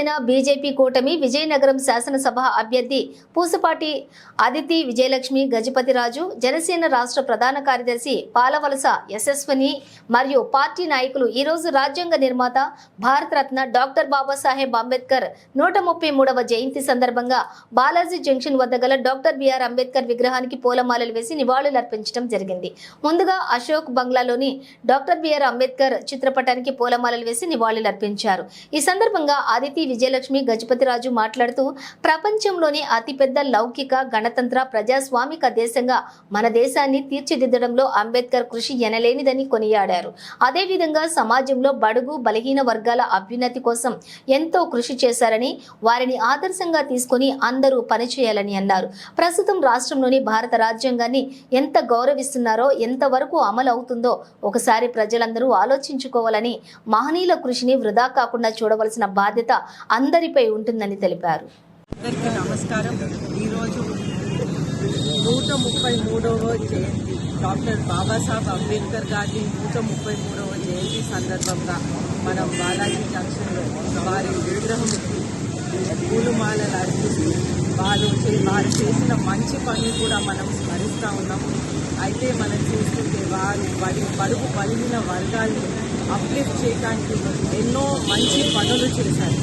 Janasena BJP కూటమి విజయనగరం శాసనసభ అభ్యర్థి పూసపాటి అదితి విజయలక్ష్మి గజపతిరాజు, జనసేన రాష్ట్ర ప్రధాన కార్యదర్శి పాలవలస యశస్విని మరియు పార్టీ నాయకులు ఈ రోజు రాజ్యాంగ నిర్మాత భారతరత్న డాక్టర్ బాబాసాహెబ్ అంబేద్కర్ 133వ జయంతి సందర్భంగా బాలాజీ జంక్షన్ వద్ద గల డాక్టర్ బిఆర్ అంబేద్కర్ విగ్రహానికి పూలమాలలు వేసి నివాళులర్పించడం జరిగింది. ముందుగా అశోక్ బంగ్లాలోని డాక్టర్ బిఆర్ అంబేద్కర్ చిత్రపటానికి పూలమాలలు వేసి నివాళులర్పించారు. ఈ సందర్భంగా అదితి విజయలక్ష్మి గజపతిరాజు మాట్లాడుతూ ప్రపంచంలోని అతిపెద్ద లౌకిక గణతంత్ర ప్రజాస్వామిక దేశంగా మన దేశాన్ని తీర్చిదిద్దడంలో అంబేద్కర్ కృషి ఎనలేనిదని కొనియాడారు. అదేవిధంగా సమాజంలో బడుగు బలహీన వర్గాల అభ్యున్నతి కోసం ఎంతో కృషి చేశారని, వారిని ఆదర్శంగా తీసుకుని అందరూ పనిచేయాలని అన్నారు. ప్రస్తుతం రాష్ట్రంలోని భారత రాజ్యాంగాన్ని ఎంత గౌరవిస్తున్నారో, ఎంతవరకు అమలు అవుతుందో ఒకసారి ప్రజలందరూ ఆలోచించుకోవాలని, మహనీయుల కృషిని వృధా కాకుండా చూడవలసిన బాధ్యత అందరిపై ఉంటుందని తెలిపారు. అందరికీ నమస్కారం. ఈరోజు 133వ జయంతి డాక్టర్ బాబాసాహెబ్ అంబేద్కర్ గారి 133వ జయంతి సందర్భంగా మనం బాలాజీ జంక్షన్లో వారి విగ్రహంకి పూలమాలలు అర్పిస్తూ వారు చేసిన మంచి పని కూడా మనం స్మరిస్తూ ఉన్నాము. అయితే మనం చూస్తుంటే వారు బడుగు బలిగిన వర్గాల్ని అప్లిఫ్ట్ చేయడానికి ఎన్నో మంచి పనులు చేశారు.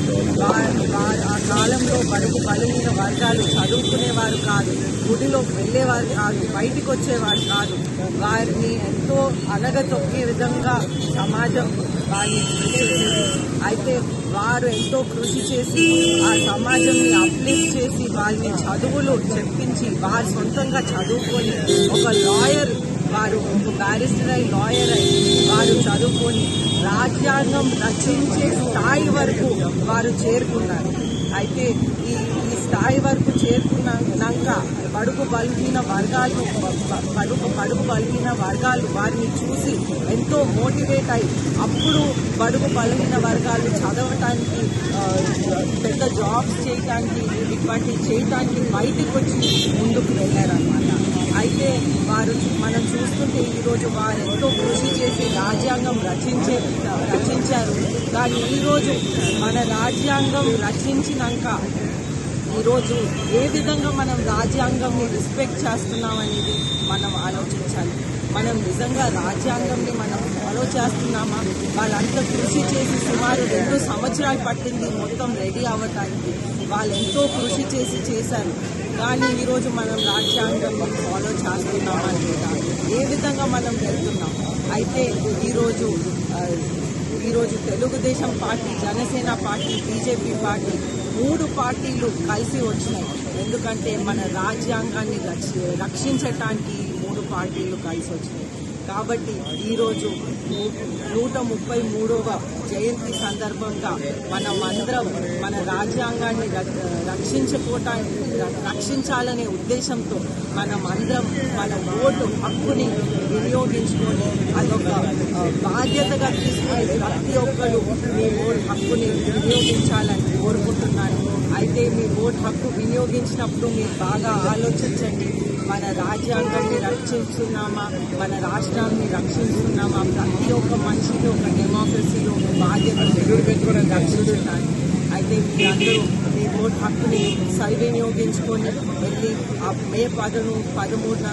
ఆ కాలంలో బడుగు బలిగిన వర్గాలు చదువుకునేవారు కాదు, గుడిలోకి వెళ్ళేవారు కాదు, బయటికి వచ్చేవారు కాదు. వారిని ఎంతో అణగతొక్కే విధంగా సమాజం వారిని చేసేది. అయితే వారు ఎంతో కృషి చేసి ఆ సమాజంని అప్లిఫ్ట్ చేసి వాళ్ళని చదువులు చెప్పించి వారు సొంతంగా చదువుకొని ఒక లాయర్, వారు ఒక బ్యారిస్టర్ అయి లాయర్ అయి వారు చదువుకొని రాజ్యాంగం రచించే స్థాయి వరకు వారు చేరుకున్నారు. అయితే ఈ స్థాయి వరకు చేరుకున్నాక బడుగు బలహీన వర్గాలు వారిని చూసి ఎంతో మోటివేట్ అయి అప్పుడు బడుగు బలహీన వర్గాలు చదవటానికి, పెద్ద జాబ్స్ చేయటానికి, ఇటువంటి చేయటానికి బయటకు వచ్చి ముందుకు వెళ్ళారన్నమాట. అయితే మనం చూస్తుంటే ఈరోజు వారు ఎంతో కృషి చేసి రాజ్యాంగం రచించారు. కానీ ఈరోజు మన రాజ్యాంగం రచించినాక ఈరోజు ఏ విధంగా మనం రాజ్యాంగంని రెస్పెక్ట్ చేస్తున్నాం అనేది మనం ఆలోచించాలి. మనం నిజంగా రాజ్యాంగంని మనం ఫాలో చేస్తున్నామా? వాళ్ళంతా కృషి చేసి సుమారు 2 సంవత్సరాలు పట్టింది మొత్తం రెడీ అవ్వటానికి. వాళ్ళు ఎంతో కృషి చేశారు. కానీ ఈరోజు మనం రాజ్యాంగంని ఫాలో చేస్తున్నామా లేదా, ఏ విధంగా మనం వెళ్తున్నాం? అయితే ఈరోజు Telugu Desam party, Janasena party, BJP party 3 పార్టీలు కలిసి వచ్చినాయి. ఎందుకంటే మన రాజ్యాంగాన్ని రక్షించటానికి 3 పార్టీలు కలిసి వచ్చినాయి. కాబట్టి ఈరోజు 133వ జయంతి సందర్భంగా మనమందరం మన రాజ్యాంగాన్ని రక్షించాలనే ఉద్దేశంతో మనమందరం మన ఓటు హక్కుని వినియోగించుకొని అదొక బాధ్యతగా తీసుకొని ప్రతి ఒక్కరు మీ ఓటు హక్కుని వినియోగించాలని కోరుకుంటున్నాను. అయితే మీ ఓటు హక్కు వినియోగించినప్పుడు మీరు బాగా ఆలోచించండి. మన రాజ్యాంగాన్ని రక్షిస్తున్నామా, మన రాష్ట్రాన్ని రక్షిస్తున్నామా? ప్రతి ఒక్క మనిషికి ఒక డెమోక్రసీలో ఒక బాధ్యత రక్షించడానికి. అయితే మీరందరూ మీ ఓటు హక్కుని సద్వినియోగించుకొని వెళ్ళి మే 13న